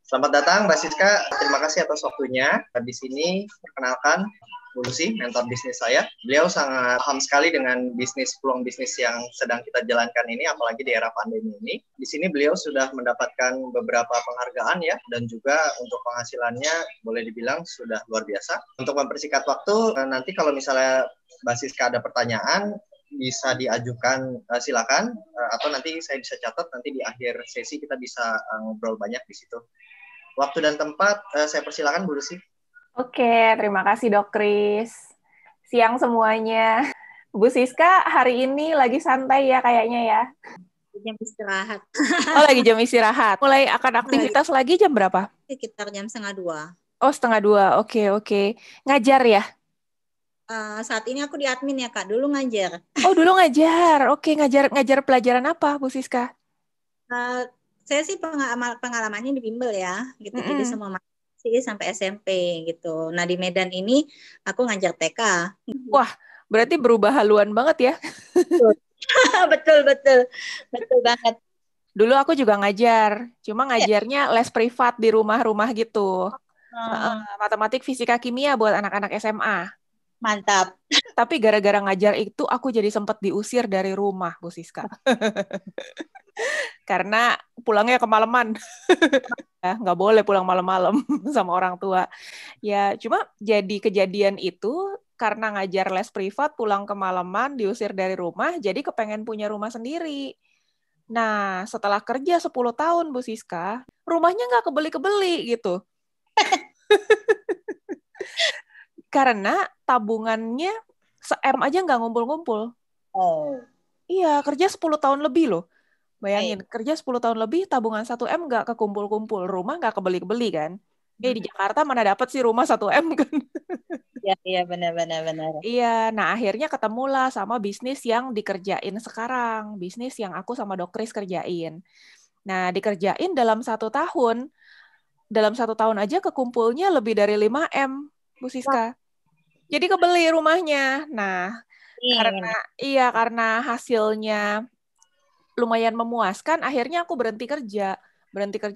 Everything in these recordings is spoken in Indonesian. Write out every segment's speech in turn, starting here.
Selamat datang, Mbak Siska. Terima kasih atas waktunya. Di sini, perkenalkan, Bu Lucy, mentor bisnis saya. Beliau sangat paham sekali dengan peluang bisnis yang sedang kita jalankan ini, apalagi di era pandemi ini. Di sini beliau sudah mendapatkan beberapa penghargaan ya, dan juga untuk penghasilannya boleh dibilang sudah luar biasa. Untuk mempersingkat waktu, nanti kalau misalnya Mbak Siska ada pertanyaan, bisa diajukan, silakan, atau nanti saya bisa catat, nanti di akhir sesi kita bisa ngobrol banyak di situ. Waktu dan tempat, saya persilakan Bu Lucy. Oke, terima kasih Dok Kris. Siang semuanya. Bu Siska hari ini lagi santai ya kayaknya ya? Jam istirahat. Oh, lagi jam istirahat. Mulai akan aktivitas lagi jam berapa? Sekitar jam 1:30. Oh, 1:30. Oke. Ngajar ya? Saat ini aku di admin ya Kak, dulu ngajar. Oh, dulu ngajar. Oke, ngajar pelajaran apa Bu Siska? Saya sih pengalamannya di bimbel ya, gitu. Jadi semua masih sampai SMP gitu. Nah di Medan ini aku ngajar TK. Wah, berarti berubah haluan banget ya? Betul banget. Dulu aku juga ngajar, cuma ngajarnya les privat di rumah-rumah gitu. Matematik, fisika, kimia buat anak-anak SMA. Mantap. Tapi gara-gara ngajar itu aku jadi sempat diusir dari rumah, Bu Siska. Karena pulangnya kemalaman. Ya, nggak boleh pulang malam-malam sama orang tua. Ya, cuma jadi kejadian itu karena ngajar les privat, pulang kemalaman, diusir dari rumah, jadi kepengen punya rumah sendiri. Nah, setelah kerja 10 tahun, Bu Siska, rumahnya nggak kebeli-kebeli gitu. Karena tabungannya se-M aja nggak ngumpul-ngumpul. Oh. Iya, kerja 10 tahun lebih loh. Bayangin, kerja 10 tahun lebih, tabungan 1M nggak kekumpul-kumpul. Rumah nggak kebeli-kebeli kan. Di Jakarta mana dapat sih rumah 1M kan. Iya, benar. Iya, nah akhirnya ketemulah sama bisnis yang dikerjain sekarang. Bisnis yang aku sama Dok Kris kerjain. Nah, dikerjain dalam 1 tahun. Dalam 1 tahun aja kekumpulnya lebih dari 5M, Bu Siska. Jadi kebeli rumahnya. Nah, karena hasilnya lumayan memuaskan, akhirnya aku berhenti kerja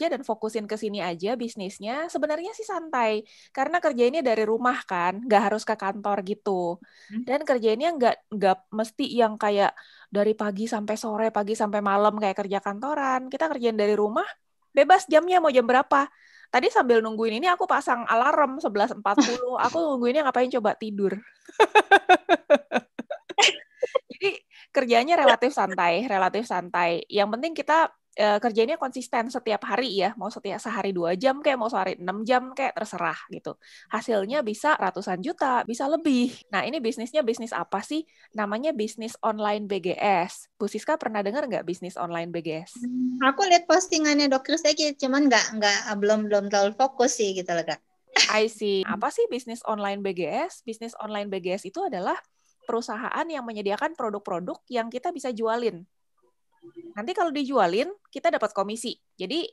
dan fokusin ke sini aja bisnisnya. Sebenarnya sih santai, karena kerjainnya dari rumah kan, nggak harus ke kantor gitu. Dan kerjainnya nggak mesti yang kayak dari pagi sampai sore, pagi sampai malam kayak kerja kantoran. Kita kerjain dari rumah, bebas jamnya mau jam berapa. Tadi sambil nungguin ini aku pasang alarm 11.40. Aku nungguinnya ngapain coba tidur. Jadi kerjanya relatif santai. Yang penting kita kerjanya konsisten setiap hari ya. Mau setiap sehari 2 jam kayak mau sehari 6 jam kayak terserah gitu. Hasilnya bisa ratusan juta, bisa lebih. Nah ini bisnisnya bisnis apa sih? Namanya bisnis online BGS. Bu Siska pernah dengar nggak bisnis online BGS? Aku lihat postingannya Dok Kris aja, cuman belum terlalu fokus sih gitu loh Kak. I see. Apa sih bisnis online BGS? Bisnis online BGS itu adalah perusahaan yang menyediakan produk-produk yang kita bisa jualin. Nanti kalau dijualin, kita dapat komisi. Jadi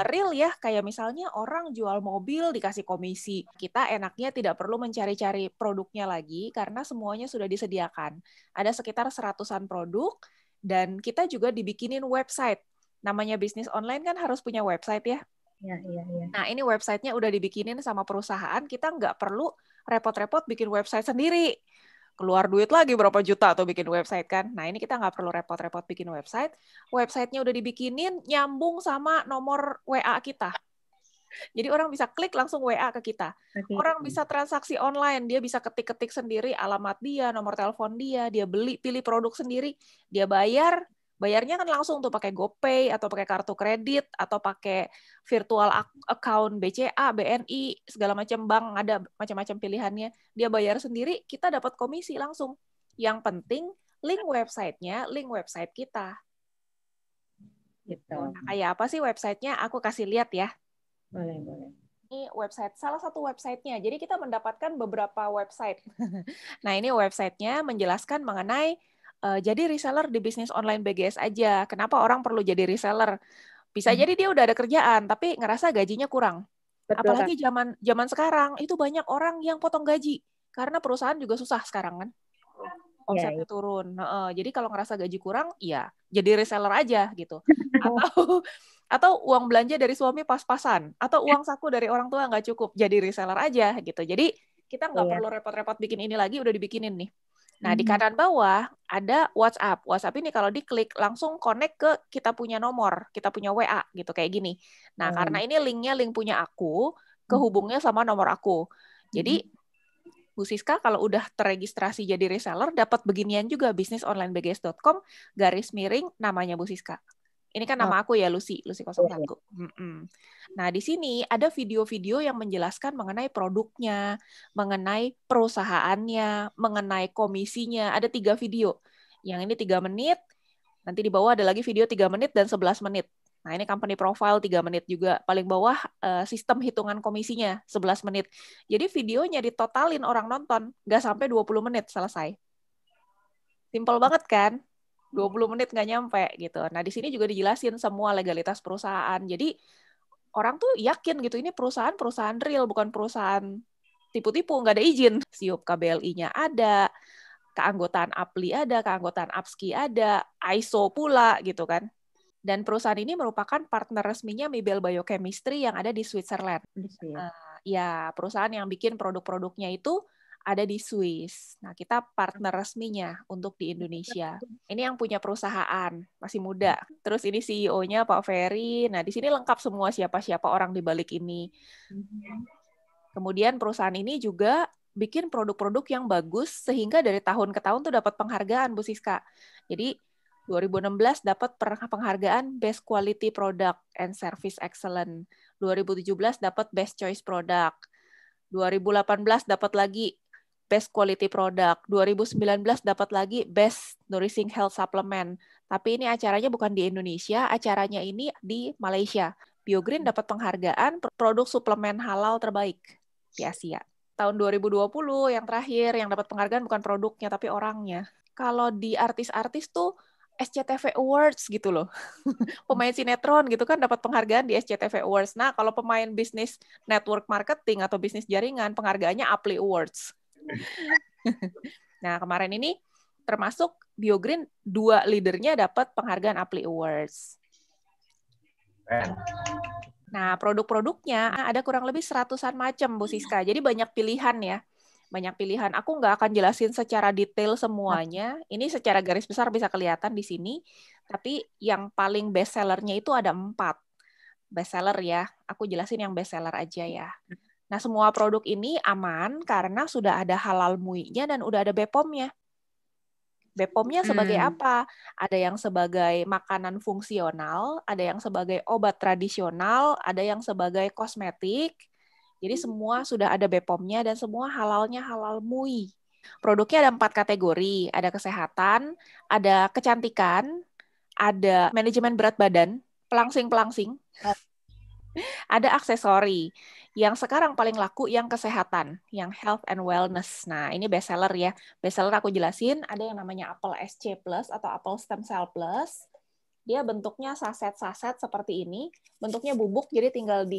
real ya, kayak misalnya orang jual mobil dikasih komisi. Kita enaknya tidak perlu mencari-cari produknya lagi karena semuanya sudah disediakan. Ada sekitar 100-an produk dan kita juga dibikinin website. Namanya bisnis online kan harus punya website ya. Iya. Nah, ini websitenya udah dibikinin sama perusahaan, kita nggak perlu repot-repot bikin website sendiri. Keluar duit lagi berapa juta tuh bikin website kan. Nah, ini kita nggak perlu repot-repot bikin website. Websitenya udah dibikinin, nyambung sama nomor WA kita. Jadi orang bisa klik langsung WA ke kita. Orang bisa transaksi online, dia bisa ketik-ketik sendiri alamat dia, nomor telepon dia pilih produk sendiri, dia bayarnya kan langsung tuh pakai GoPay atau pakai kartu kredit atau pakai virtual account BCA, BNI, segala macam bank, ada macam-macam pilihannya. Dia bayar sendiri, kita dapat komisi langsung. Yang penting link websitenya, link website kita. Gitu. Nah, kayak apa sih websitenya? Aku kasih lihat ya. Boleh. Ini website, salah satu websitenya. Jadi kita mendapatkan beberapa website. Nah, ini websitenya menjelaskan mengenai jadi reseller di bisnis online BGS aja. Kenapa orang perlu jadi reseller? Bisa jadi dia udah ada kerjaan, tapi ngerasa gajinya kurang. Betul, apalagi zaman sekarang, itu banyak orang yang potong gaji. Karena perusahaan juga susah sekarang kan. omsetnya turun. Jadi kalau ngerasa gaji kurang, ya jadi reseller aja gitu. Atau uang belanja dari suami pas-pasan, atau uang saku dari orang tua nggak cukup, jadi reseller aja gitu. Jadi kita nggak perlu repot-repot bikin ini lagi, udah dibikinin nih. Nah, di kanan bawah ada WhatsApp. WhatsApp ini kalau diklik langsung connect ke kita punya nomor, kita punya WA gitu kayak gini. Nah, karena ini linknya link punya aku, kehubungnya sama nomor aku. Jadi Bu Siska kalau udah terregistrasi jadi reseller dapat beginian juga, bisnisonlinebgs.com /namanya Bu Siska. Ini kan nama aku ya, Lucy 01. Nah, di sini ada video-video yang menjelaskan mengenai produknya, mengenai perusahaannya, mengenai komisinya. Ada 3 video. Yang ini 3 menit, nanti di bawah ada lagi video 3 menit dan 11 menit. Nah, ini company profile 3 menit juga. Paling bawah sistem hitungan komisinya 11 menit. Jadi videonya ditotalin orang nonton, nggak sampai 20 menit selesai. Simpel banget kan? 20 menit nggak nyampe gitu. Nah, di sini juga dijelasin semua legalitas perusahaan. Jadi orang tuh yakin gitu, ini perusahaan real, bukan perusahaan tipu-tipu, nggak ada izin. SIUP KBLI-nya ada, keanggotaan APLI ada, keanggotaan APSKI ada, ISO pula gitu kan. Dan perusahaan ini merupakan partner resminya Mibel Biochemistry yang ada di Switzerland. Ya, perusahaan yang bikin produk-produknya itu ada di Swiss. Nah, kita partner resminya untuk di Indonesia. Ini yang punya perusahaan, masih muda. Terus ini CEO-nya Pak Ferry. Nah, di sini lengkap semua siapa-siapa orang di balik ini. Kemudian perusahaan ini juga bikin produk-produk yang bagus sehingga dari tahun ke tahun tuh dapat penghargaan, Bu Siska. Jadi 2016 dapat penghargaan Best Quality Product and Service Excellent. 2017 dapat Best Choice Product. 2018 dapat lagi Best Quality Product. 2019 dapat lagi Best Nourishing Health Supplement. Tapi ini acaranya bukan di Indonesia, acaranya ini di Malaysia. BioGreen dapat penghargaan produk suplemen halal terbaik di Asia. Tahun 2020 yang terakhir yang dapat penghargaan bukan produknya tapi orangnya. Kalau di artis-artis tuh SCTV Awards gitu loh. Pemain sinetron gitu kan dapat penghargaan di SCTV Awards. Nah, kalau pemain bisnis network marketing atau bisnis jaringan, penghargaannya APLI Awards. Nah, kemarin ini termasuk BioGreen 2 leadernya dapat penghargaan APLI Awards. Nah, produk-produknya ada kurang lebih 100-an macam, Bu Siska. Jadi banyak pilihan ya. Banyak pilihan. Aku nggak akan jelasin secara detail semuanya. Ini secara garis besar bisa kelihatan di sini. Tapi yang paling best sellernya itu ada 4. Best seller ya. Aku jelasin yang best seller aja ya. Nah, semua produk ini aman karena sudah ada halal MUI-nya dan udah ada BPOM-nya. BPOM-nya sebagai apa? Ada yang sebagai makanan fungsional, ada yang sebagai obat tradisional, ada yang sebagai kosmetik. Jadi semua sudah ada BPOM-nya dan semua halalnya halal MUI. Produknya ada 4 kategori. Ada kesehatan, ada kecantikan, ada manajemen berat badan, pelangsing-pelangsing, ada aksesori. Yang sekarang paling laku yang kesehatan, yang health and wellness. Nah, ini best seller ya. Best seller aku jelasin, ada yang namanya Apple SC Plus atau Apple Stem Cell Plus. Dia bentuknya saset-saset seperti ini. Bentuknya bubuk, jadi tinggal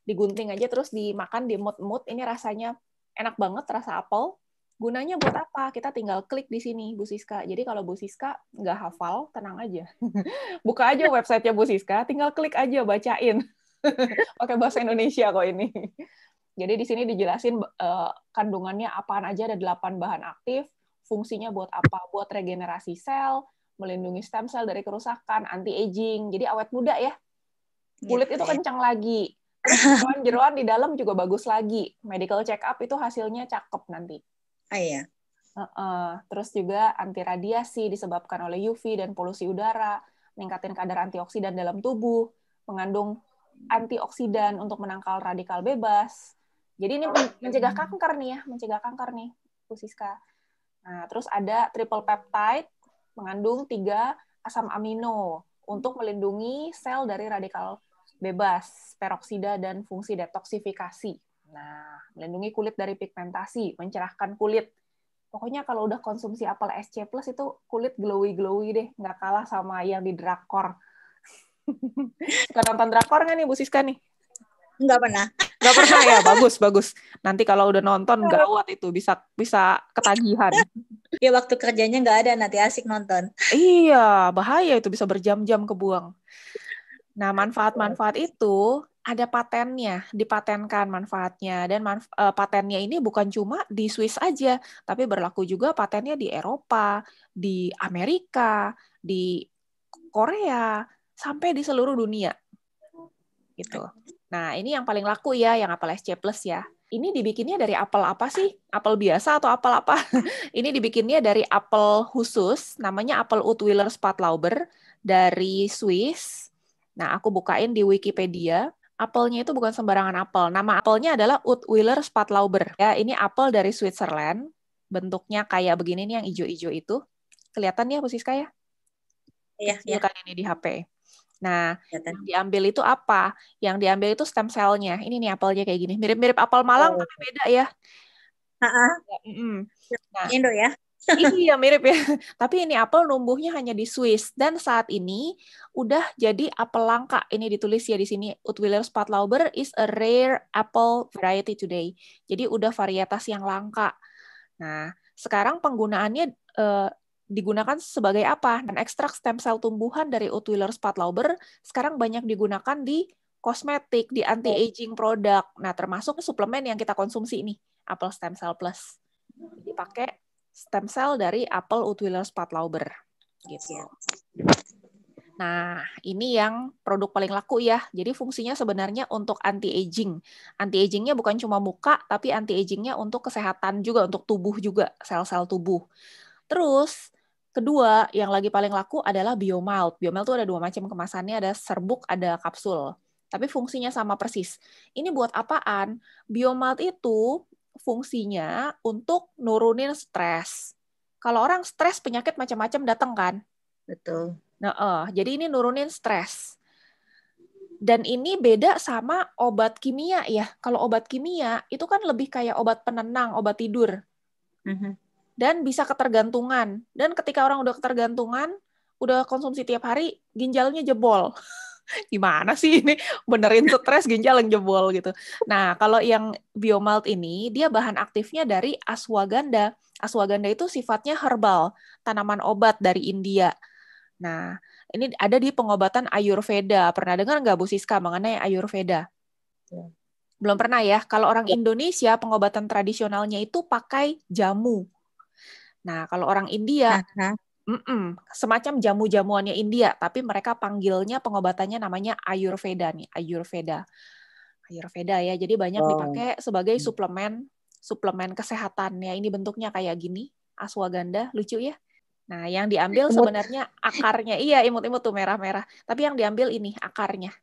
digunting aja terus dimakan, dimut-mut. Ini rasanya enak banget, rasa apel. Gunanya buat apa? Kita tinggal klik di sini, Bu Siska. Jadi kalau Bu Siska nggak hafal, tenang aja. Buka aja websitenya Bu Siska, tinggal klik aja, bacain. Pakai bahasa Indonesia kok ini. Jadi di sini dijelasin kandungannya apaan aja, ada 8 bahan aktif, fungsinya buat apa? Buat regenerasi sel, melindungi stem cell dari kerusakan, anti-aging. Jadi awet muda ya. Kulit itu kencang lagi. Terus jeroan di dalam juga bagus lagi. Medical check up itu hasilnya cakep nanti. Iya. Terus juga anti radiasi disebabkan oleh UV dan polusi udara, meningkatkan kadar antioksidan dalam tubuh, mengandung antioksidan untuk menangkal radikal bebas. Jadi ini mencegah kanker nih ya, mencegah kanker nih, Bu Siska. Nah, terus ada triple peptide, mengandung 3 asam amino untuk melindungi sel dari radikal bebas, peroksida, dan fungsi detoksifikasi. Nah, melindungi kulit dari pigmentasi, mencerahkan kulit. Pokoknya kalau udah konsumsi Apple SC Plus itu kulit glowy-glowy deh, nggak kalah sama yang di drakor. Suka nonton drakor nggak nih, Bu Siska nih? Nggak pernah. Nggak pernah ya, bagus. Nanti kalau udah nonton gawat itu bisa ketagihan. Ya waktu kerjanya nggak ada, nanti asik nonton. Iya, bahaya itu bisa berjam-jam kebuang. Nah, manfaat-manfaat itu ada patennya, dipatenkan manfaatnya. Dan patennya ini bukan cuma di Swiss aja, tapi berlaku juga patennya di Eropa, di Amerika, di Korea, sampai di seluruh dunia. Gitu. Nah, ini yang paling laku ya, yang apel SC Plus ya. Ini dibikinnya dari apel apa sih? Apel biasa atau apel apa? Ini dibikinnya dari apel khusus, namanya apel Utwiler Spatlauber dari Swiss. Nah, aku bukain di Wikipedia. Apelnya itu bukan sembarangan apel. Nama apelnya adalah Utwiler Spatlauber. Ya, ini apel dari Switzerland. Bentuknya kayak begini nih yang hijau-hijau itu. Kelihatan ya, Bu Siska ya? Iya, Kecil kan ini di HP. Nah, kelihatan. yang diambil itu apa? Yang diambil itu stem cell-nya. Ini nih apelnya kayak gini. Mirip-mirip apel Malang, tapi beda ya. Nah, Indo ya. iya mirip ya. Tapi ini apel numbuhnya hanya di Swiss. Dan saat ini udah jadi apel langka. Ini ditulis ya di sini. Utwiler Spatlauber is a rare apple variety today. Jadi udah varietas yang langka. Nah, sekarang penggunaannya digunakan sebagai apa? Dan ekstrak stem cell tumbuhan dari Utwiler Spatlauber sekarang banyak digunakan di kosmetik, di anti-aging produk. Nah, termasuk suplemen yang kita konsumsi ini, Apple Stem Cell Plus. Jadi pakai stem cell dari Apple Utwiler Spatlauber. Gitu. Nah, ini yang produk paling laku ya. Jadi fungsinya sebenarnya untuk anti-aging. Anti-agingnya bukan cuma muka, tapi anti-agingnya untuk kesehatan juga, untuk tubuh juga, sel-sel tubuh. Terus, kedua, yang lagi paling laku adalah Biomalt. Biomalt itu ada 2 macam kemasannya, ada serbuk, ada kapsul. Tapi fungsinya sama persis. Ini buat apaan? Biomalt itu fungsinya untuk nurunin stres. Kalau orang stres, penyakit macam-macam datang kan? Betul. Nah, jadi ini nurunin stres. Dan ini beda sama obat kimia ya. Kalau obat kimia, itu kan lebih kayak obat penenang, obat tidur. Dan bisa ketergantungan. Dan ketika orang udah ketergantungan, udah konsumsi tiap hari, ginjalnya jebol. Gimana sih ini? Benerin stres, ginjal yang jebol gitu. Nah, kalau yang Biomalt ini, dia bahan aktifnya dari ashwagandha. Ashwagandha itu sifatnya herbal, tanaman obat dari India. Nah, ini ada di pengobatan Ayurveda. Pernah dengar nggak Bu Siska mengenai Ayurveda? Belum pernah ya? Kalau orang Indonesia, pengobatan tradisionalnya itu pakai jamu. Nah, kalau orang India, semacam jamu-jamuannya India, tapi mereka panggilnya pengobatannya namanya Ayurveda nih, Ayurveda ya. Jadi banyak dipakai sebagai suplemen kesehatan ya. Ini bentuknya kayak gini, ashwagandha, lucu ya. Nah, yang diambil sebenarnya akarnya. Iya, imut-imut tuh merah-merah. Tapi yang diambil ini akarnya.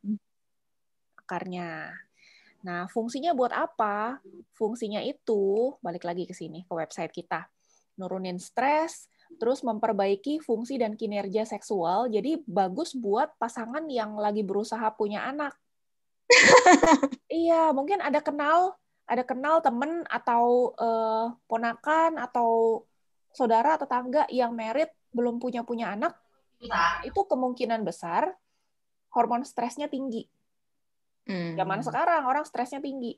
Nah, fungsinya buat apa? Fungsinya itu balik lagi ke sini ke website kita. Nurunin stres, terus memperbaiki fungsi dan kinerja seksual. Jadi bagus buat pasangan yang lagi berusaha punya anak. Iya, mungkin ada kenal temen atau ponakan atau saudara tetangga yang married belum punya anak, itu kemungkinan besar hormon stresnya tinggi. Zaman sekarang orang stresnya tinggi.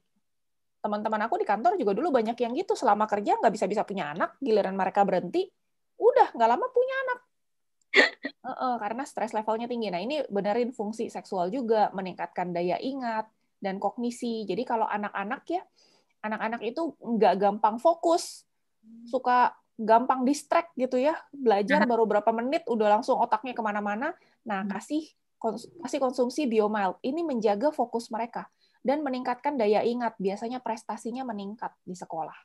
Teman-teman aku di kantor juga dulu banyak yang gitu, selama kerja nggak bisa punya anak, giliran mereka berhenti, udah nggak lama punya anak. Karena stres levelnya tinggi. Nah, ini benerin fungsi seksual juga, meningkatkan daya ingat dan kognisi. Jadi kalau anak-anak itu nggak gampang fokus, suka gampang distract gitu ya, belajar baru berapa menit udah langsung otaknya kemana-mana. Nah, kasih konsumsi Biomalt. Ini menjaga fokus mereka dan meningkatkan daya ingat. Biasanya prestasinya meningkat di sekolah.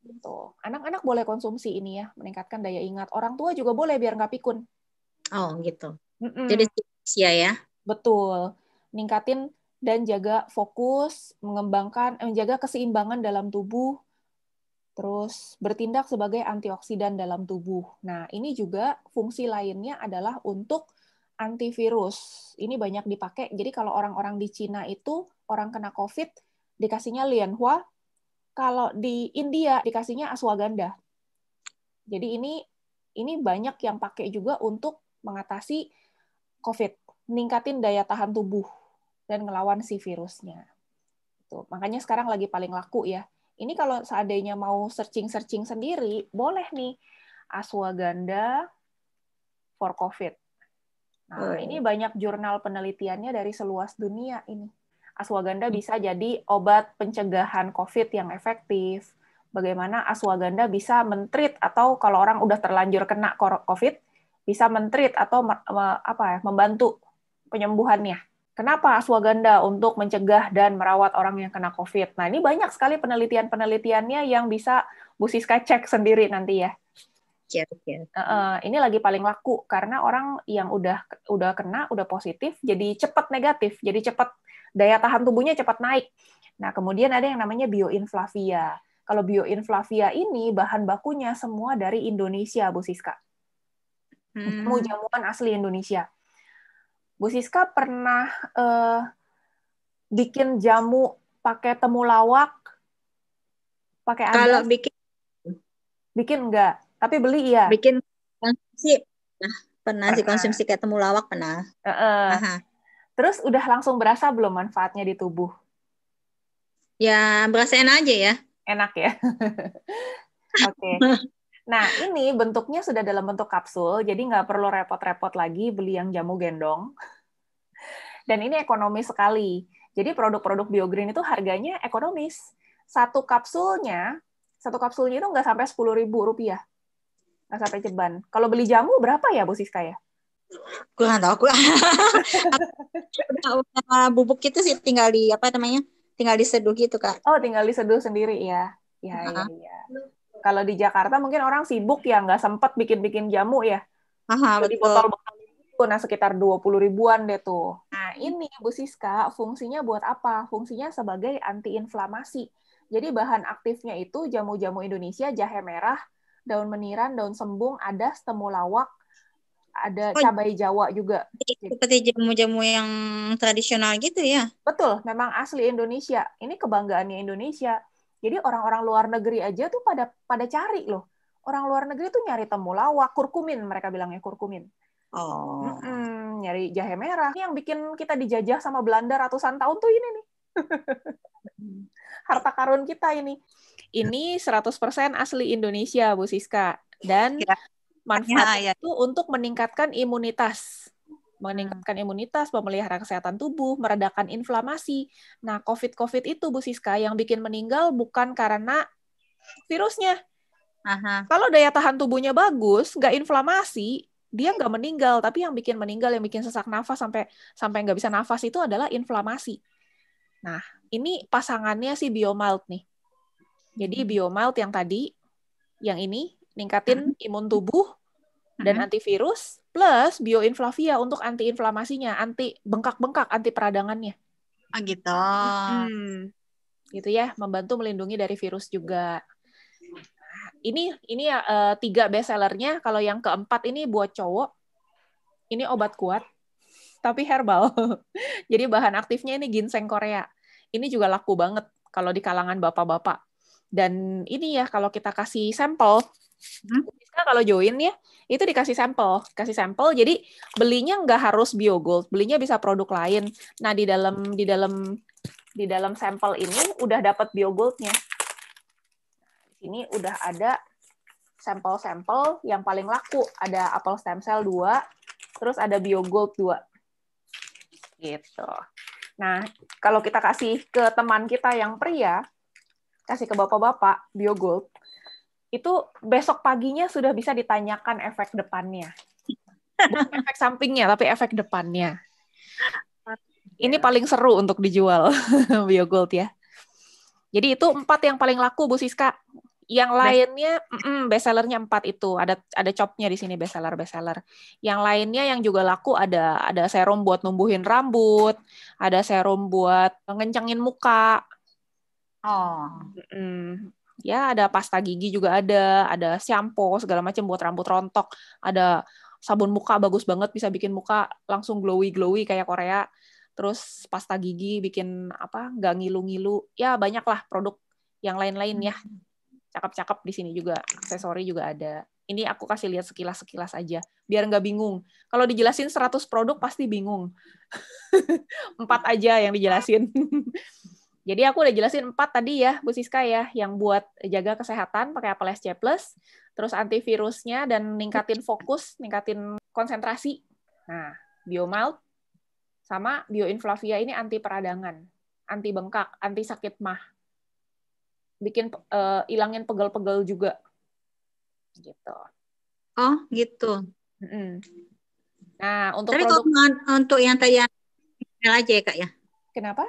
Gitu. Anak-anak boleh konsumsi ini ya, meningkatkan daya ingat. Orang tua juga boleh biar nggak pikun. Oh gitu. Jadi usia ya. Betul. Ningkatin dan jaga fokus, menjaga keseimbangan dalam tubuh, terus bertindak sebagai antioksidan dalam tubuh. Nah, ini juga fungsi lainnya adalah untuk antivirus. Ini banyak dipakai. Jadi kalau orang-orang di Cina itu, orang kena COVID, dikasihnya Lianhua. Kalau di India, dikasihnya ashwagandha. Jadi ini banyak yang pakai juga untuk mengatasi COVID. Meningkatin daya tahan tubuh dan ngelawan si virusnya. gitu. Makanya sekarang lagi paling laku ya. Ini kalau seandainya mau searching sendiri, boleh nih ashwagandha for COVID. Nah, ini banyak jurnal penelitiannya dari seluas dunia ini. Ashwagandha bisa jadi obat pencegahan COVID yang efektif. Bagaimana ashwagandha bisa men-treat atau kalau orang udah terlanjur kena COVID, bisa men-treat atau membantu penyembuhannya. Kenapa ashwagandha untuk mencegah dan merawat orang yang kena COVID? Nah, ini banyak sekali penelitiannya yang bisa Bu Siska cek sendiri nanti ya. Ini lagi paling laku karena orang yang udah kena, udah positif, jadi cepat negatif, jadi cepat daya tahan tubuhnya cepat naik. Nah, kemudian ada yang namanya bioinflavia. Kalau bioinflavia ini bahan bakunya semua dari Indonesia, Bu Siska. Jamu-jamuan asli Indonesia. Bu Siska pernah bikin jamu pakai temulawak, pakai adas? Kalau bikin enggak? Tapi beli iya. Bikin konsumsi pernah sih, konsumsi kayak temulawak pernah. Terus udah langsung berasa belum manfaatnya di tubuh? Ya berasa enak aja ya. Enak ya. Oke. Nah ini bentuknya sudah dalam bentuk kapsul, jadi nggak perlu repot-repot lagi beli yang jamu gendong. Dan ini ekonomis sekali. Jadi produk-produk BioGreen itu harganya ekonomis. Satu kapsulnya itu nggak sampai Rp10.000. Nggak sampai ceban. Kalau beli jamu berapa ya, Bu Siska ya? Kurang tahu. Udah bubuk itu sih tinggal diseduh gitu, Kak. Oh, tinggal diseduh sendiri ya. Iya. Kalau di Jakarta mungkin orang sibuk ya, nggak sempat bikin-bikin jamu ya. Di botol-botol itu, nah sekitar 20 ribuan deh tuh. Nah, ini Bu Siska fungsinya buat apa? Fungsinya sebagai antiinflamasi. Jadi bahan aktifnya itu jamu-jamu Indonesia, jahe merah, daun meniran, daun sembung, adas, temulawak, ada cabai Jawa juga. Seperti jamu-jamu yang tradisional gitu ya? Betul, memang asli Indonesia. Ini kebanggaannya Indonesia. Jadi orang-orang luar negeri aja tuh pada cari loh. Orang luar negeri tuh nyari temulawak, kurkumin, mereka bilangnya kurkumin. Nyari jahe merah. Ini yang bikin kita dijajah sama Belanda ratusan tahun tuh ini nih. Harta karun kita ini. Ini 100% asli Indonesia, Bu Siska. Dan manfaatnya itu untuk meningkatkan imunitas. Memelihara kesehatan tubuh, meredakan inflamasi. Nah, COVID itu, Bu Siska, yang bikin meninggal bukan karena virusnya. Kalau daya tahan tubuhnya bagus, nggak inflamasi, dia nggak meninggal. Tapi yang bikin meninggal, yang bikin sesak nafas sampai nggak bisa nafas itu adalah inflamasi. Nah, ini pasangannya si Biomild nih. Jadi Biomild yang tadi, yang ini, ningkatin imun tubuh dan antivirus, plus Bioinflavia untuk antiinflamasinya, anti bengkak-bengkak, anti peradangannya. Gitu. Gitu ya, membantu melindungi dari virus juga. Ini ya 3 bestsellernya. Kalau yang keempat ini buat cowok, ini obat kuat, tapi herbal. Jadi bahan aktifnya ini ginseng Korea. Ini juga laku banget kalau di kalangan bapak-bapak. Dan ini ya, kalau kita kasih sampel, kalau join ya, itu dikasih sampel. Jadi belinya nggak harus Biogold, belinya bisa produk lain. Nah, di dalam sampel ini udah dapat Biogoldnya. Ini udah ada sampel-sampel yang paling laku. Ada Apple Stem Cell 2, terus ada Biogold 2. Gitu. Nah, kalau kita kasih ke teman kita yang pria, kasih ke bapak-bapak Biogold, itu besok paginya sudah bisa ditanyakan efek depannya. Bukan efek sampingnya, tapi efek depannya. Ini paling seru untuk dijual, Biogold ya. Jadi itu 4 yang paling laku, Bu Siska. Yang lainnya, bestsellernya 4 itu. Ada copnya di sini, bestseller. Yang lainnya yang juga laku ada serum buat numbuhin rambut, ada serum buat ngencengin muka. Ya, ada pasta gigi juga ada shampoo segala macam buat rambut rontok, ada sabun muka bagus banget bisa bikin muka langsung glowy kayak Korea. Terus pasta gigi bikin nggak ngilu-ngilu. Ya, banyaklah produk yang lain-lain ya. Cakep-cakep di sini juga, aksesori juga ada. Ini aku kasih lihat sekilas aja biar nggak bingung. Kalau dijelasin 100 produk pasti bingung. 4 aja yang dijelasin. Jadi aku udah jelasin 4 tadi ya, Bu Siska ya, yang buat jaga kesehatan pakai Apple SC+, terus antivirusnya dan ningkatin fokus, ningkatin konsentrasi. Nah, BioMild sama BioInflavia ini anti peradangan, anti bengkak, anti sakit mah. Bikin ilangin pegel-pegel juga. Gitu. Oh, gitu. Nah, untuk Tapi produk... kalau untuk yang tadi aja ya, Kak ya? Kenapa?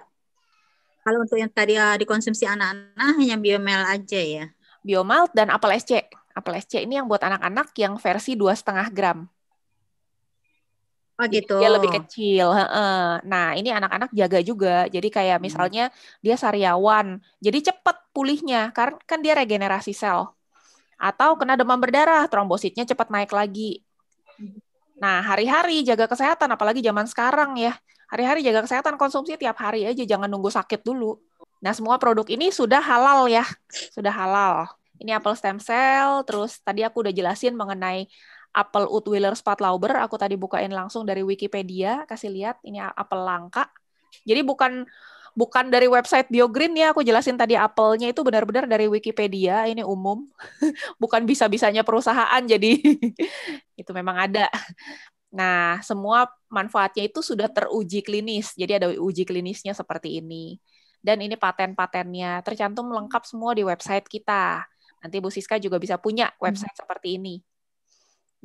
Kalau untuk yang tadi dikonsumsi anak-anak hanya Biomel aja ya? BioMild dan Apple SC. Apple SC ini yang buat anak-anak yang versi 2,5 gram. Oh gitu. Dia lebih kecil. Nah, ini anak-anak jaga juga. Jadi kayak misalnya dia sariawan, jadi cepat pulihnya, karena kan dia regenerasi sel. Atau kena demam berdarah, trombositnya cepat naik lagi. Nah, hari-hari jaga kesehatan, apalagi zaman sekarang ya. Hari-hari jaga kesehatan, konsumsi tiap hari aja, jangan nunggu sakit dulu. Nah, semua produk ini sudah halal ya. Sudah halal. Ini apel stem cell, terus tadi aku udah jelasin mengenai apel Utwiller Spatlauber, aku tadi bukain langsung dari Wikipedia, kasih lihat, ini apel langka. Jadi bukan dari website BioGreen ya, aku jelasin tadi apelnya itu benar-benar dari Wikipedia, ini umum. Bukan bisa-bisanya perusahaan, jadi itu memang ada. Nah, semua manfaatnya itu sudah teruji klinis. Jadi ada uji klinisnya seperti ini. Dan ini paten-patennya tercantum lengkap semua di website kita. Nanti Bu Siska juga bisa punya website seperti ini.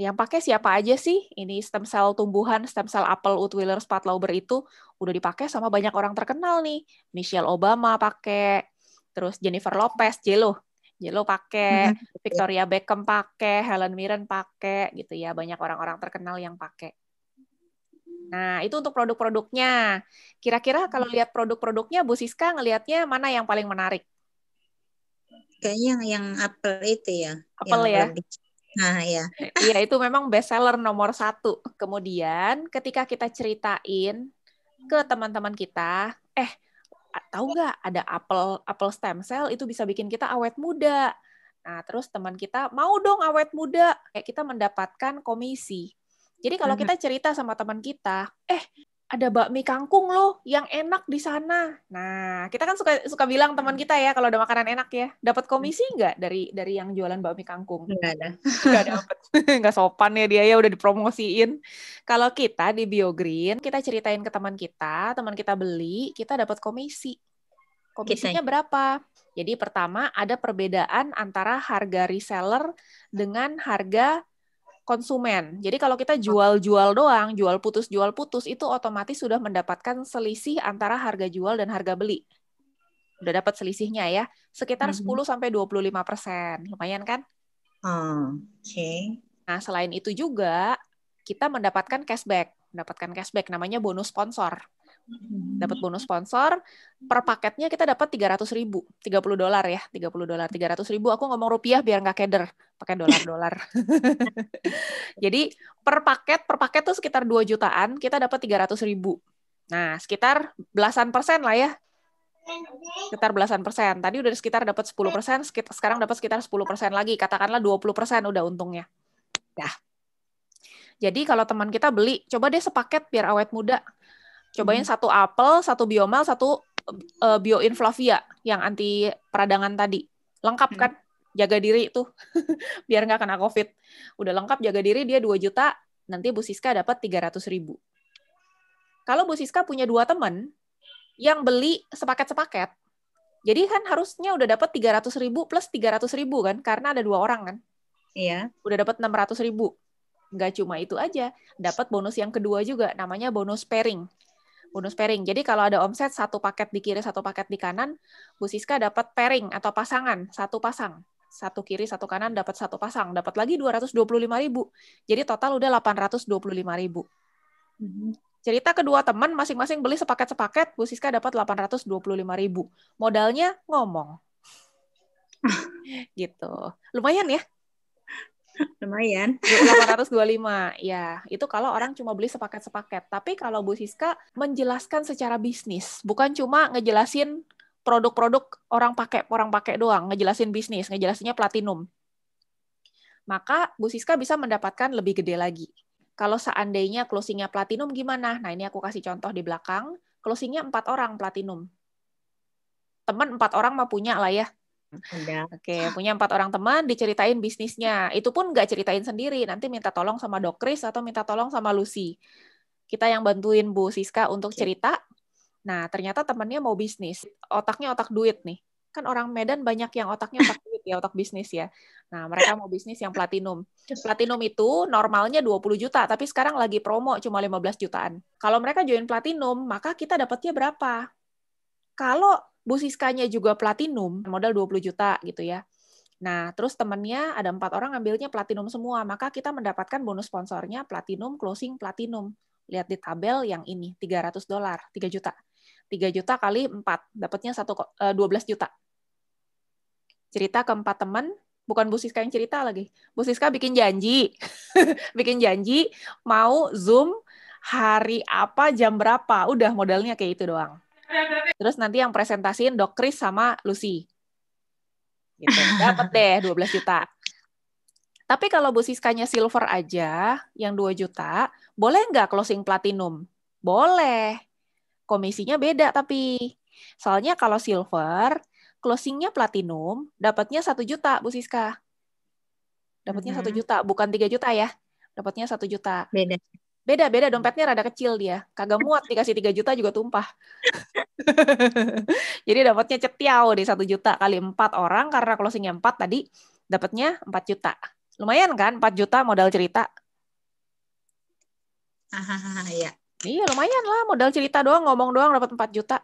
Yang pakai siapa aja sih? Ini stem cell tumbuhan, stem cell apel Utwiller Spatlauber itu udah dipakai sama banyak orang terkenal nih. Michelle Obama pakai, terus Jennifer Lopez, J.Lo pakai, Victoria Beckham pakai, Helen Mirren pakai, gitu ya. Banyak orang-orang terkenal yang pakai. Nah, itu untuk produk-produknya. Kira-kira kalau lihat produk-produknya, Bu Siska ngelihatnya mana yang paling menarik? Kayaknya yang apel itu ya. Apel yang ya? Lebih... Nah, ya. Iya, itu memang best seller nomor 1. Kemudian, ketika kita ceritain ke teman-teman kita, tahu nggak ada apel stem cell itu bisa bikin kita awet muda. Nah, terus teman kita mau dong awet muda, kayak kita mendapatkan komisi. Jadi kalau kita cerita sama teman kita, ada bakmi kangkung loh yang enak di sana. Nah, kita kan suka bilang teman kita ya kalau ada makanan enak ya, dapat komisi nggak dari yang jualan bakmi kangkung? Nggak ada. Nggak dapat. Nggak sopan ya dia ya udah dipromosiin. Kalau kita di BioGreen, kita ceritain ke teman kita beli, kita dapat komisi. Komisinya berapa? Jadi pertama ada perbedaan antara harga reseller dengan harga konsumen. Jadi kalau kita jual-jual doang, jual putus itu otomatis sudah mendapatkan selisih antara harga jual dan harga beli. Udah dapat selisihnya ya, sekitar 10-25%. Lumayan kan? Oke. Nah, selain itu juga kita mendapatkan cashback. Namanya bonus sponsor. Dapat bonus sponsor, per paketnya kita dapat 300.000, $30 ya, $30. 300.000, aku ngomong rupiah biar nggak keder, pakai dolar. Jadi per paket tuh sekitar 2 jutaan, kita dapat 300.000. Nah, sekitar belasan persen lah ya. Sekitar belasan persen. Tadi udah sekitar dapat 10%, sekarang dapat sekitar 10% lagi, katakanlah 20% udah untungnya. Dah. Jadi kalau teman kita beli, coba deh sepaket biar awet muda. Cobain 1 apel, 1 BioMild, 1 BioInflavia yang anti peradangan tadi. Lengkap kan? Jaga diri tuh. Biar nggak kena COVID. Udah lengkap jaga diri, dia 2 juta. Nanti Bu Siska dapat 300.000. Kalau Bu Siska punya 2 teman yang beli sepaket-sepaket, jadi kan harusnya udah dapat 300.000 plus 300.000 kan? Karena ada 2 orang kan? Iya. Udah dapat 600.000. Nggak cuma itu aja. Dapat bonus yang kedua juga. Namanya bonus pairing. Bonus pairing. Jadi kalau ada omset 1 paket di kiri, 1 paket di kanan, Bu Siska dapat pairing atau pasangan, 1 pasang. 1 kiri, 1 kanan dapat 1 pasang. Dapat lagi 225.000. Jadi total udah 825.000. Cerita kedua teman, masing-masing beli sepaket-sepaket, Bu Siska dapat 825.000. Modalnya ngomong. Gitu. Lumayan ya? Lumayan. 825, ya. Itu kalau orang cuma beli sepaket-sepaket. Tapi kalau Bu Siska menjelaskan secara bisnis, bukan cuma ngejelasin produk-produk orang pakai doang, ngejelasin bisnis, ngejelasinnya platinum. Maka Bu Siska bisa mendapatkan lebih gede lagi. Kalau seandainya closing-nya platinum gimana? Nah, ini aku kasih contoh di belakang. Closing-nya 4 orang platinum. teman 4 orang mah punya lah ya. Udah. Oke, punya 4 orang teman, diceritain bisnisnya. Itu pun nggak ceritain sendiri, nanti minta tolong sama Dok Kris atau minta tolong sama Lucy. Kita yang bantuin Bu Siska untuk cerita. Nah, ternyata temannya mau bisnis. Otaknya otak duit nih. Kan orang Medan banyak yang otaknya otak duit ya, otak bisnis ya. Nah, mereka mau bisnis yang platinum. Platinum itu normalnya 20 juta, tapi sekarang lagi promo cuma 15 jutaan. Kalau mereka join platinum, maka kita dapatnya berapa? Kalau Bu Siskanya juga platinum, modal 20 juta gitu ya. Nah, terus temennya ada 4 orang ngambilnya platinum semua, maka kita mendapatkan bonus sponsornya platinum, closing platinum. Lihat di tabel yang ini, $300, 3 juta. 3 juta kali 4, dapatnya 12 juta. Cerita ke 4 teman, bukan Bu Siska yang cerita lagi. Bu Siska bikin janji, bikin janji mau Zoom hari apa, jam berapa. Udah modalnya kayak itu doang. Terus nanti yang presentasiin Dok Kris sama Lucy. Gitu. Dapat deh 12 juta. Tapi kalau Bu Siskanya silver aja, yang 2 juta, boleh nggak closing platinum? Boleh. Komisinya beda tapi. Soalnya kalau silver, closingnya platinum, dapatnya 1 juta, Bu Siska. Dapatnya 1 juta, bukan 3 juta ya. Dapatnya 1 juta. Beda, dompetnya rada kecil dia. Kagak muat dikasih 3 juta juga tumpah. Jadi dapatnya cetiau di 1 juta kali 4 orang, karena closingnya 4 tadi, dapatnya 4 juta. Lumayan kan 4 juta modal cerita? Iya. Iya lumayan lah, modal cerita doang, ngomong doang dapat 4 juta.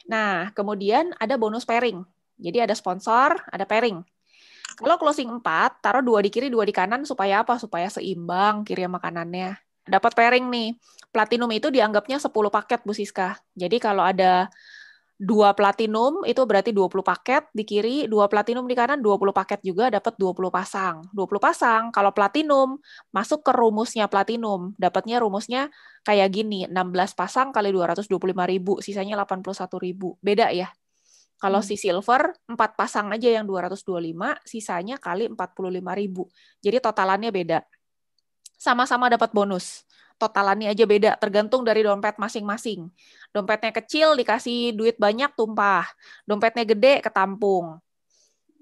Nah, kemudian ada bonus pairing. Jadi ada sponsor, ada pairing. Kalau closing 4, taruh 2 di kiri, 2 di kanan, supaya apa? Supaya seimbang kiri makanannya. Dapat pairing nih. Platinum itu dianggapnya 10 paket, Bu Siska. Jadi kalau ada 2 platinum, itu berarti 20 paket di kiri, 2 platinum di kanan, 20 paket juga, dapat 20 pasang. 20 pasang, kalau platinum, masuk ke rumusnya platinum. Dapatnya rumusnya kayak gini, 16 pasang kali 225.000, sisanya 81.000. Beda ya? Kalau si silver, 4 pasang aja yang 225, sisanya kali 45.000. Jadi totalannya beda. Sama-sama dapat bonus. Totalannya aja beda, tergantung dari dompet masing-masing. Dompetnya kecil, dikasih duit banyak, tumpah. Dompetnya gede, ketampung.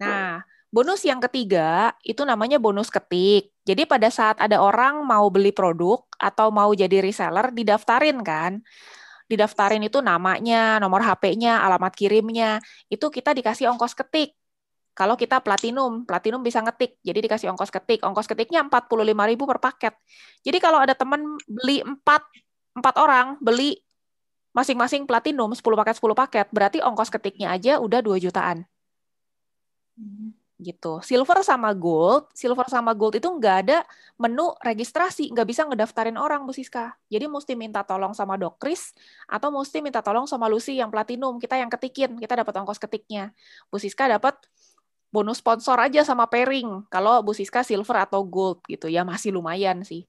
Nah, bonus yang ketiga, itu namanya bonus ketik. Jadi pada saat ada orang mau beli produk, atau mau jadi reseller, didaftarin kan. Didaftarin itu namanya, nomor HP-nya, alamat kirimnya, itu kita dikasih ongkos ketik. Kalau kita platinum bisa ngetik, jadi dikasih ongkos ketik. Ongkos ketiknya 45.000 per paket. Jadi kalau ada teman beli 4 orang, beli masing-masing platinum 10 paket, berarti ongkos ketiknya aja udah 2 jutaan. Gitu. Silver sama gold itu nggak ada menu registrasi, nggak bisa ngedaftarin orang, Bu Siska. Jadi mesti minta tolong sama Dok Kris, atau mesti minta tolong sama Lucy yang platinum, kita yang ketikin, kita dapat ongkos ketiknya. Bu Siska dapat bonus sponsor aja sama pairing, kalau Bu Siska silver atau gold gitu ya, masih lumayan sih.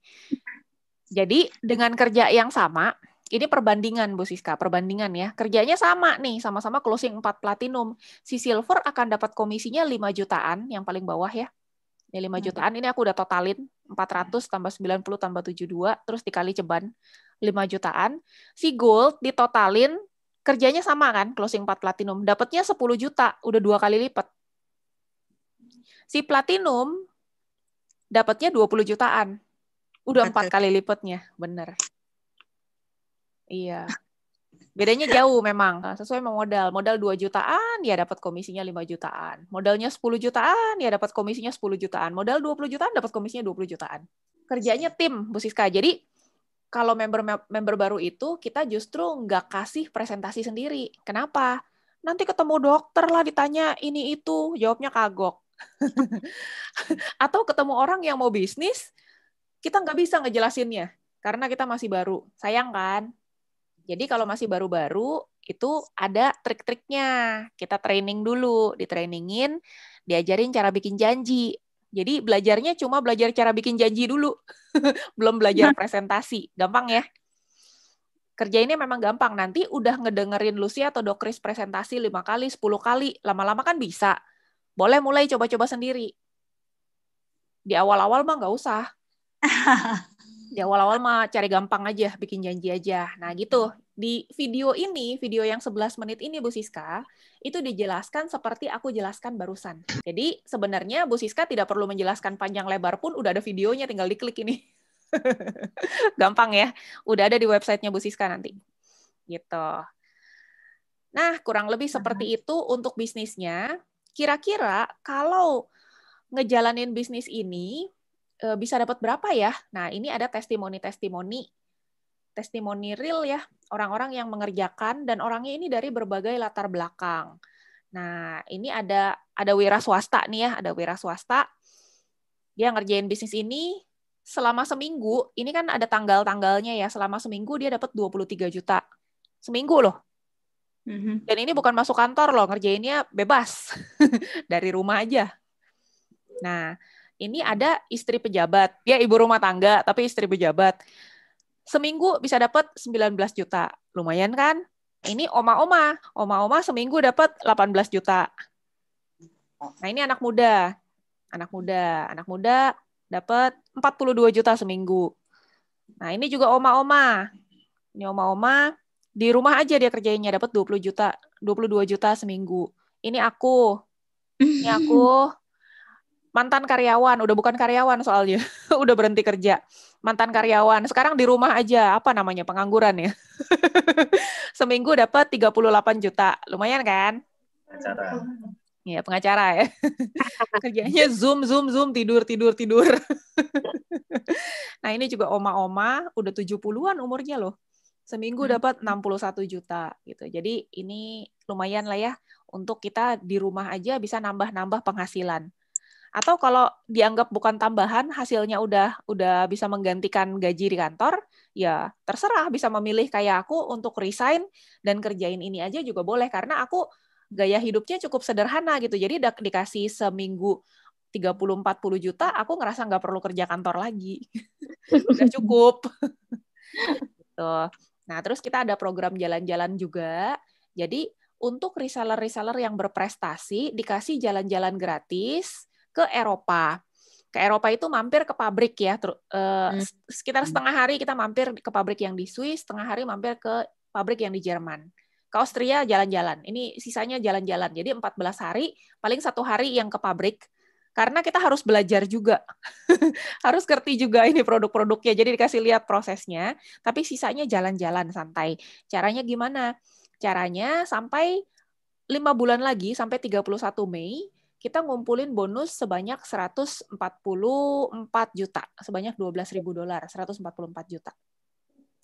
Jadi dengan kerja yang sama, ini perbandingan Bu Siska, perbandingan ya. Kerjanya sama nih, sama-sama closing 4 platinum. Si silver akan dapat komisinya 5 jutaan, yang paling bawah ya. Ini 5 jutaan, ini aku udah totalin, 400 tambah 90 tambah 72, terus dikali ceban, 5 jutaan. Si gold ditotalin, kerjanya sama kan, closing 4 platinum, dapatnya 10 juta, udah 2 kali lipat. Si platinum dapatnya 20 jutaan. Udah 4 kali lipatnya, bener. Iya. Bedanya jauh memang. Sesuai sama modal. Modal 2 jutaan, ya dapat komisinya 5 jutaan. Modalnya 10 jutaan, ya dapat komisinya 10 jutaan. Modal 20 jutaan, dapat komisinya 20 jutaan. Kerjanya tim, Bu Siska. Jadi, kalau member baru itu, kita justru nggak kasih presentasi sendiri. Kenapa? Nanti ketemu dokter lah ditanya ini itu, jawabnya kagok. Atau ketemu orang yang mau bisnis, kita nggak bisa ngejelasinnya karena kita masih baru. Sayang kan? Jadi kalau masih baru-baru, itu ada trik-triknya. Kita training dulu, ditrainingin, diajarin cara bikin janji. Jadi belajarnya cuma belajar cara bikin janji dulu, belum belajar presentasi. Gampang ya? Kerja ini memang gampang. Nanti udah ngedengerin Lucy atau Dok Kris presentasi 5 kali, 10 kali, lama-lama kan bisa. Boleh mulai coba-coba sendiri. Di awal-awal mah nggak usah. Di awal-awal mah cari gampang aja, bikin janji aja. Nah gitu. Di video ini, video yang 11 menit ini Bu Siska, itu dijelaskan seperti aku jelaskan barusan. Jadi sebenarnya Bu Siska tidak perlu menjelaskan panjang lebar pun, udah ada videonya, tinggal diklik ini. Gampang ya, udah ada di websitenya Bu Siska nanti. Gitu. Nah, kurang lebih seperti itu untuk bisnisnya. Kira-kira kalau ngejalanin bisnis ini, bisa dapat berapa ya? Nah, ini ada testimoni real ya, orang-orang yang mengerjakan dan orangnya ini dari berbagai latar belakang. Nah, ini ada wira swasta nih ya, ada wira swasta. Dia ngerjain bisnis ini selama seminggu, ini kan ada tanggal-tanggalnya ya, selama seminggu dia dapat 23 juta. Seminggu loh. Dan ini bukan masuk kantor loh, ngerjainnya bebas. Dari rumah aja. Nah, ini ada istri pejabat. Dia ibu rumah tangga, tapi istri pejabat. Seminggu bisa dapat 19 juta. Lumayan kan? Ini oma-oma. Oma-oma seminggu dapat 18 juta. Nah, ini anak muda. Anak muda dapat 42 juta seminggu. Nah, ini juga oma-oma. Ini oma-oma di rumah aja dia kerjainnya dapat 22 juta seminggu. Ini aku mantan karyawan, udah bukan karyawan soalnya, udah berhenti kerja. Mantan karyawan, sekarang di rumah aja, apa namanya, pengangguran ya. Seminggu dapat 38 juta, lumayan kan? Pengacara. Iya, pengacara ya. Kerjanya Zoom, tidur. Nah, ini juga oma-oma, udah 70-an umurnya loh. Seminggu dapat 61 juta gitu. Jadi ini lumayan lah ya, untuk kita di rumah aja bisa nambah-nambah penghasilan. Atau kalau dianggap bukan tambahan, hasilnya udah bisa menggantikan gaji di kantor, ya terserah, bisa memilih kayak aku untuk resign dan kerjain ini aja juga boleh, karena aku gaya hidupnya cukup sederhana gitu. Jadi dikasih seminggu 30-40 juta, aku ngerasa nggak perlu kerja kantor lagi. Udah cukup. Gitu. Nah, terus kita ada program jalan-jalan juga. Jadi untuk reseller-reseller yang berprestasi, dikasih jalan-jalan gratis ke Eropa. Ke Eropa itu mampir ke pabrik ya, sekitar setengah hari kita mampir ke pabrik yang di Swiss, setengah hari mampir ke pabrik yang di Jerman. Ke Austria jalan-jalan, ini sisanya jalan-jalan. Jadi 14 hari, paling 1 hari yang ke pabrik, karena kita harus belajar juga. Harus ngerti juga ini produk-produknya, jadi dikasih lihat prosesnya, tapi sisanya jalan-jalan santai. Caranya gimana? Caranya sampai 5 bulan lagi, sampai 31 Mei, kita ngumpulin bonus sebanyak 144 juta, sebanyak $12.000, 144 juta.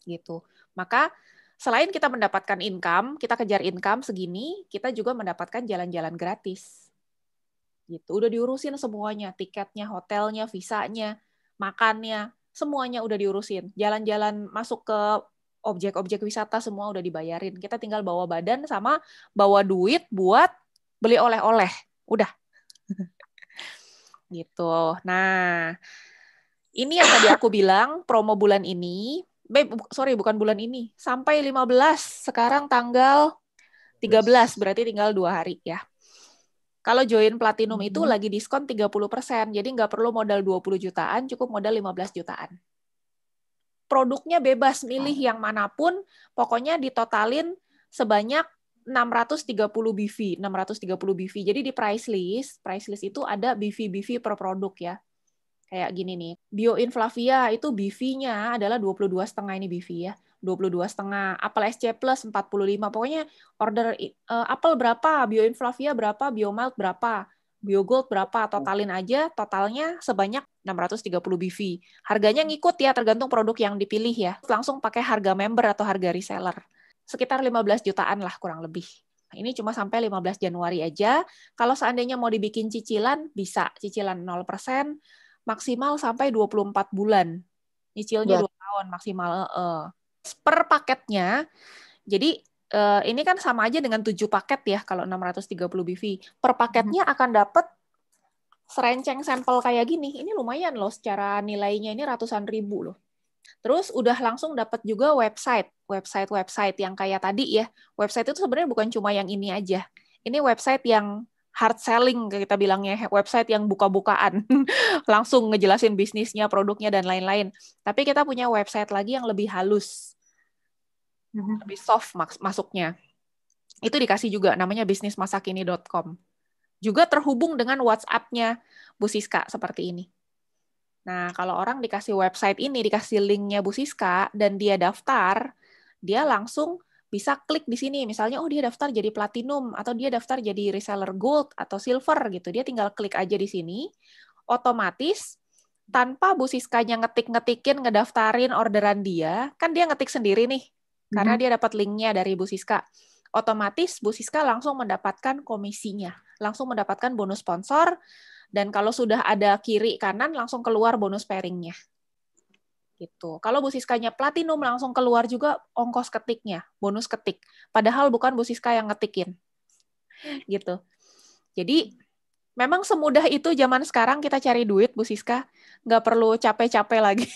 Gitu. Maka selain kita mendapatkan income, kita kejar income segini, kita juga mendapatkan jalan-jalan gratis. Gitu. Udah diurusin semuanya, tiketnya, hotelnya, visanya, makannya, semuanya udah diurusin. Jalan-jalan masuk ke objek-objek wisata semua udah dibayarin. Kita tinggal bawa badan sama bawa duit buat beli oleh-oleh. Udah. Gitu. Nah, ini yang tadi aku bilang, promo bulan ini, bukan bulan ini, sampai 15, sekarang tanggal 13, berarti tinggal 2 hari ya. Kalau join Platinum itu lagi diskon 30%, jadi nggak perlu modal 20 jutaan, cukup modal 15 jutaan. Produknya bebas milih yang manapun, pokoknya ditotalin sebanyak 630 BV, 630 BV. Jadi di price list itu ada BV per produk ya. Kayak gini nih, Bioinflavia itu BV-nya adalah 22,5 ini BV ya. 22,5, Apple SC Plus 45, pokoknya order Apple berapa, Bioinflavia berapa, Biomalt berapa, Biogold berapa, totalin aja, totalnya sebanyak 630 BV. Harganya ngikut ya, tergantung produk yang dipilih ya. Langsung pakai harga member atau harga reseller. Sekitar 15 jutaan lah kurang lebih. Nah, ini cuma sampai 15 Januari aja. Kalau seandainya mau dibikin cicilan, bisa. Cicilan 0%, maksimal sampai 24 bulan. Nyicilnya 2 tahun maksimal. Per paketnya, jadi ini kan sama aja dengan 7 paket ya, kalau 630 BV. Per paketnya akan dapat serenceng sampel kayak gini. Ini lumayan loh, secara nilainya ini ratusan ribu loh. Terus udah langsung dapat juga website yang kayak tadi ya. Website itu sebenarnya bukan cuma yang ini aja. Ini website yang hard selling, kita bilangnya, website yang buka-bukaan. Langsung ngejelasin bisnisnya, produknya, dan lain-lain. Tapi kita punya website lagi yang lebih halus. lebih soft masuknya. Itu dikasih juga, namanya bisnismasakini.com. Juga terhubung dengan WhatsApp-nya Bu Siska seperti ini. Nah, kalau orang dikasih website ini, dikasih linknya Bu Siska, dan dia daftar, dia langsung bisa klik di sini. Misalnya, dia daftar jadi platinum, atau dia daftar jadi reseller gold, atau silver, gitu. Dia tinggal klik aja di sini, otomatis, tanpa Bu Siskanya ngetikin, ngedaftarin orderan dia, kan dia ngetik sendiri nih, karena dia dapat linknya dari Bu Siska. Otomatis Bu Siska langsung mendapatkan komisinya, langsung mendapatkan bonus sponsor, dan kalau sudah ada kiri kanan langsung keluar bonus pairing-nya. Gitu. Kalau Bu Siskanya platinum langsung keluar juga ongkos ketiknya, bonus ketik. Padahal bukan Bu Siska yang ngetikin. Gitu. Jadi memang semudah itu zaman sekarang kita cari duit, Bu Siska. Nggak perlu capek-capek lagi.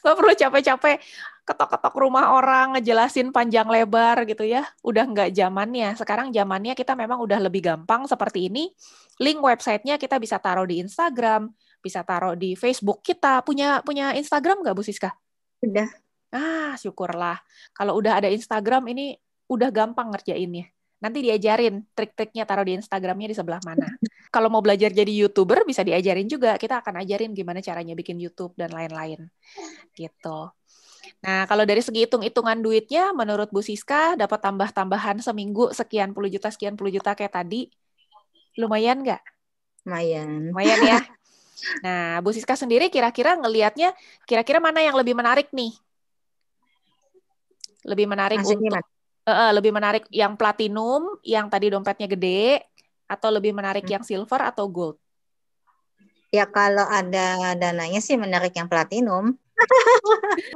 Nggak perlu capek-capek ketok-ketok rumah orang, ngejelasin panjang lebar gitu ya. Udah nggak zamannya. Sekarang zamannya kita memang udah lebih gampang seperti ini. Link websitenya kita bisa taruh di Instagram, bisa taruh di Facebook kita. Punya Instagram nggak, Bu Siska? Udah. Syukurlah. Kalau udah ada Instagram, ini udah gampang ngerjainnya. Nanti diajarin trik-triknya, taruh di Instagramnya di sebelah mana. Kalau mau belajar jadi YouTuber, bisa diajarin juga. Kita akan ajarin gimana caranya bikin YouTube dan lain-lain. Gitu. Nah, kalau dari segi hitung-hitungan duitnya, menurut Bu Siska, dapat tambah-tambahan seminggu sekian puluh juta kayak tadi. Lumayan nggak? Lumayan. Lumayan ya. Nah, Bu Siska sendiri kira-kira ngelihatnya, kira-kira mana yang lebih menarik nih? Lebih menarik Maksudnya lebih menarik yang platinum, yang tadi dompetnya gede, atau lebih menarik yang silver atau gold? Ya kalau ada dananya sih menarik yang platinum.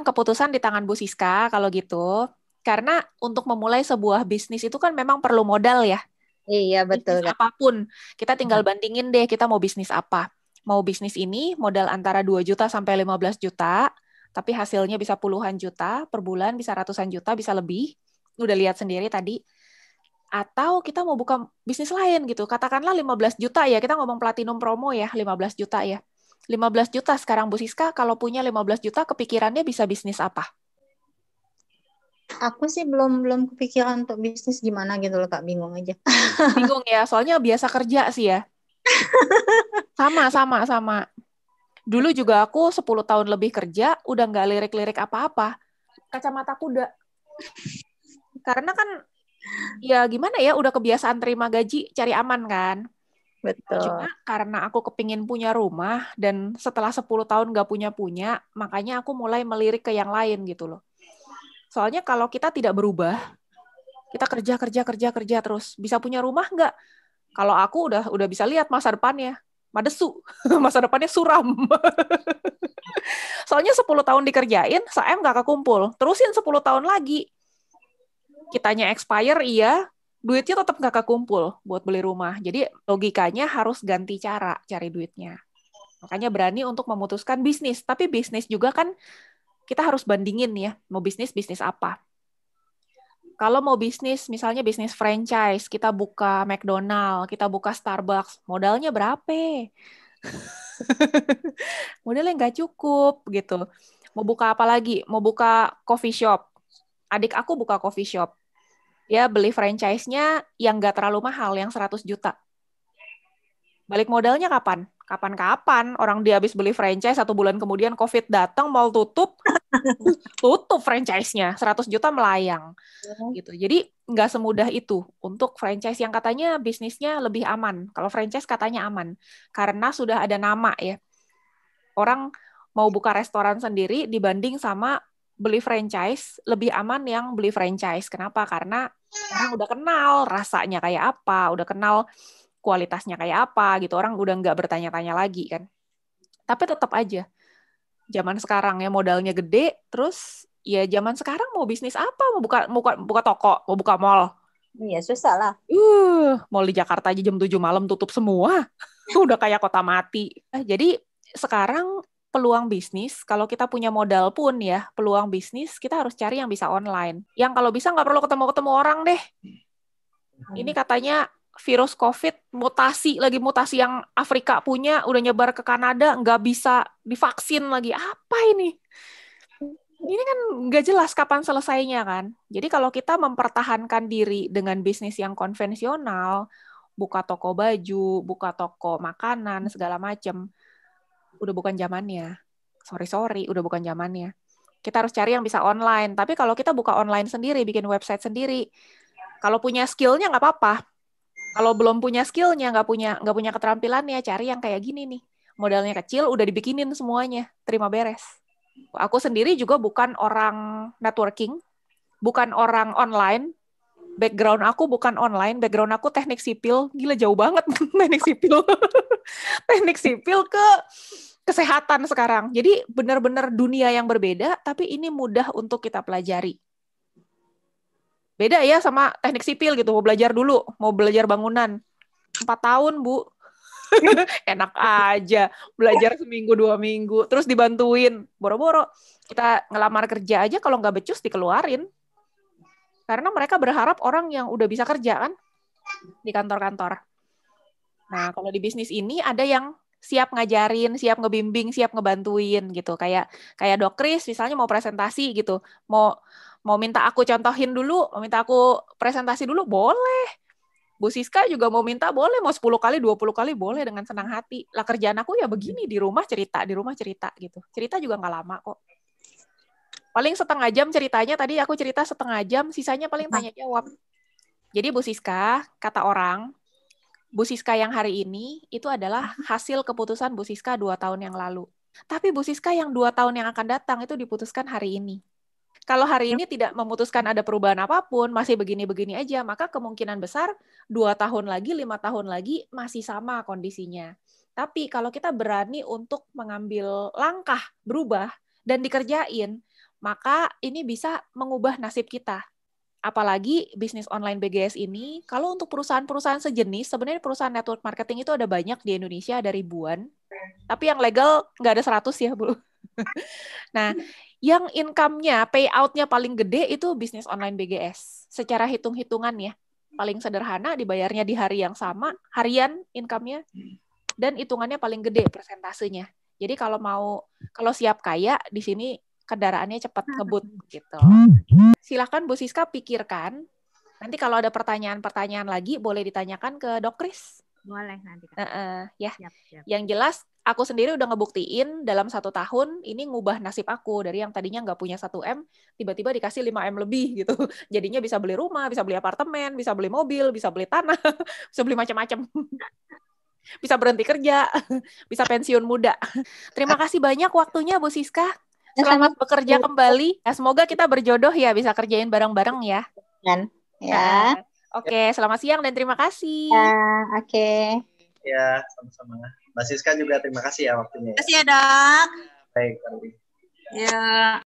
Keputusan di tangan Bu Siska kalau gitu. Karena untuk memulai sebuah bisnis itu kan memang perlu modal ya. Iya, betul. Bisnis apapun. Kita tinggal bandingin deh kita mau bisnis apa. Mau bisnis ini modal antara 2 juta sampai 15 juta, tapi hasilnya bisa puluhan juta, per bulan bisa ratusan juta, bisa lebih. Udah lihat sendiri tadi. Atau kita mau buka bisnis lain gitu. Katakanlah 15 juta ya, kita ngomong platinum promo ya, 15 juta ya. 15 juta sekarang Bu Siska, kalau punya 15 juta kepikirannya bisa bisnis apa? Aku sih belum kepikiran untuk bisnis gimana gitu loh, Kak. Bingung aja. Bingung ya, soalnya biasa kerja sih ya. Sama. Dulu juga aku 10 tahun lebih kerja, udah nggak lirik-lirik apa-apa. Kacamata kuda. Karena kan, ya gimana ya, udah kebiasaan terima gaji, cari aman kan. Betul. Cuma karena aku kepingin punya rumah, dan setelah 10 tahun nggak punya, makanya aku mulai melirik ke yang lain gitu loh. Soalnya kalau kita tidak berubah, kita kerja terus, bisa punya rumah nggak? Kalau aku udah bisa lihat masa depannya, madesu, masa depannya suram. Soalnya 10 tahun dikerjain, saem nggak kekumpul. Terusin 10 tahun lagi. Kitanya expire, iya, duitnya tetap nggak kekumpul buat beli rumah. Jadi logikanya harus ganti cara cari duitnya. Makanya berani untuk memutuskan bisnis. Tapi bisnis juga kan kita harus bandingin ya, mau bisnis apa. Kalau mau bisnis, misalnya bisnis franchise, kita buka McDonald, kita buka Starbucks, modalnya berapa? Modalnya nggak cukup gitu. Mau buka apa lagi? Mau buka coffee shop. Adik aku buka coffee shop. Dia beli franchise-nya yang nggak terlalu mahal, yang 100 juta. Balik modalnya kapan? Kapan-kapan. Orang dia habis beli franchise, 1 bulan kemudian COVID datang, mall tutup franchise-nya. 100 juta melayang. Gitu. Jadi nggak semudah itu untuk franchise yang katanya bisnisnya lebih aman. Kalau franchise katanya aman. Karena sudah ada nama ya. Orang mau buka restoran sendiri dibanding sama beli franchise, lebih aman yang beli franchise. Kenapa? Karena orang udah kenal rasanya kayak apa, udah kenal kualitasnya kayak apa gitu. Orang udah nggak bertanya-tanya lagi kan. Tapi tetap aja, zaman sekarang ya modalnya gede, terus ya zaman sekarang mau bisnis apa? Mau buka toko, mau buka mall. Iya, susah lah. Mall di Jakarta aja jam 7 malam tutup semua. Udah kayak kota mati. Jadi sekarang peluang bisnis, kalau kita punya modal pun ya, peluang bisnis kita harus cari yang bisa online. Yang kalau bisa nggak perlu ketemu-ketemu orang deh. Ini katanya virus COVID mutasi yang Afrika punya, udah nyebar ke Kanada, nggak bisa divaksin lagi. Apa ini? Ini kan nggak jelas kapan selesainya kan. Jadi kalau kita mempertahankan diri dengan bisnis yang konvensional, buka toko baju, buka toko makanan, segala macam, udah bukan zamannya. Sorry, udah bukan zamannya. Kita harus cari yang bisa online. Tapi kalau kita buka online sendiri, bikin website sendiri, kalau punya skillnya nggak apa-apa. Kalau belum punya skillnya, nggak punya keterampilannya, cari yang kayak gini nih. Modalnya kecil, udah dibikinin semuanya, terima beres. Aku sendiri juga bukan orang networking, bukan orang online. Background aku bukan online, background aku teknik sipil. Gila jauh banget teknik sipil. Teknik sipil ke kesehatan sekarang. Jadi benar-benar dunia yang berbeda, tapi ini mudah untuk kita pelajari. Beda ya sama teknik sipil gitu, mau belajar dulu, mau belajar bangunan. 4 tahun, Bu. Enak aja, belajar seminggu 2 minggu, terus dibantuin. Boro-boro kita ngelamar kerja aja kalau nggak becus dikeluarin. Karena mereka berharap orang yang udah bisa kerja kan di kantor-kantor. Nah, kalau di bisnis ini ada yang siap ngajarin, siap ngebimbing, siap ngebantuin gitu. Kayak Dok Kris misalnya mau presentasi gitu. Mau minta aku contohin dulu, mau minta aku presentasi dulu, boleh. Bu Siska juga mau minta, boleh. Mau 10 kali, 20 kali, boleh dengan senang hati. Lah kerjaan aku ya begini, di rumah cerita gitu. Cerita juga nggak lama kok. Paling setengah jam ceritanya, tadi aku cerita setengah jam, sisanya paling tanya jawab. Jadi Bu Siska, kata orang, Bu Siska yang hari ini itu adalah hasil keputusan Bu Siska 2 tahun yang lalu. Tapi Bu Siska yang 2 tahun yang akan datang itu diputuskan hari ini. Kalau hari ini tidak memutuskan ada perubahan apapun, masih begini-begini aja, maka kemungkinan besar 2 tahun lagi, 5 tahun lagi masih sama kondisinya. Tapi kalau kita berani untuk mengambil langkah berubah dan dikerjain, maka ini bisa mengubah nasib kita. Apalagi bisnis online BGS ini, kalau untuk perusahaan-perusahaan sejenis, sebenarnya perusahaan network marketing itu ada banyak di Indonesia, ada ribuan. Tapi yang legal nggak ada 100 ya, Bu. Nah, yang income-nya, payout-nya paling gede itu bisnis online BGS. Secara hitung-hitungan ya, paling sederhana dibayarnya di hari yang sama, harian income-nya, dan hitungannya paling gede persentasenya. Jadi kalau siap kaya, di sini kendaraannya cepat ngebut gitu. Silakan Bu Siska pikirkan. Nanti kalau ada pertanyaan-pertanyaan lagi, boleh ditanyakan ke Dok Kris. Boleh nanti. Ya. Siap. Yang jelas, aku sendiri udah ngebuktiin dalam 1 tahun ini ngubah nasib aku dari yang tadinya nggak punya 1M, tiba-tiba dikasih 5M lebih gitu. Jadinya bisa beli rumah, bisa beli apartemen, bisa beli mobil, bisa beli tanah, bisa beli macam-macam. Bisa berhenti kerja, bisa pensiun muda. Terima kasih banyak waktunya Bu Siska. Selamat bekerja kembali. Ya, semoga kita berjodoh ya, bisa kerjain bareng-bareng ya. Ya. Oke, selamat siang dan terima kasih. Oke. Ya, sama-sama. Mbak Siska juga terima kasih ya waktunya. Terima kasih ya, Dok. Baik, Andi. Ya.